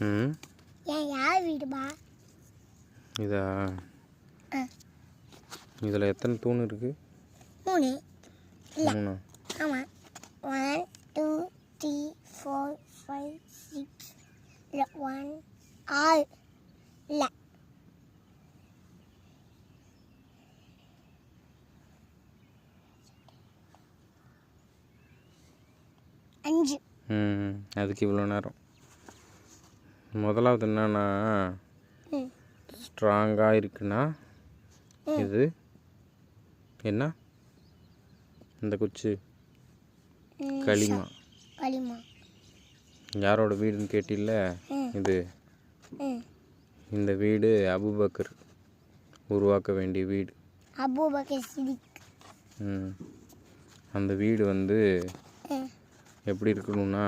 ம் ஏன் யார் வீடுபா? இதா இதில் எத்தனை தூண் இருக்குது? 3. இல்லை 3. ஆமாம். 1 2 3 4 5 6 இல்லை 1 6 இல்லை 5. அதுக்கு இவ்வளோ நேரம். முதலாவது என்னன்னா ஸ்ட்ராங்காக இருக்குன்னா இது என்ன இந்த குச்சி களிமா. யாரோட வீடுன்னு கேட்டில்ல, இது இந்த வீடு அபூபக்கர் உருவாக்க வேண்டிய வீடு. அபூபக்கர் சித்திக். அந்த வீடு வந்து எப்படி இருக்கணும்னா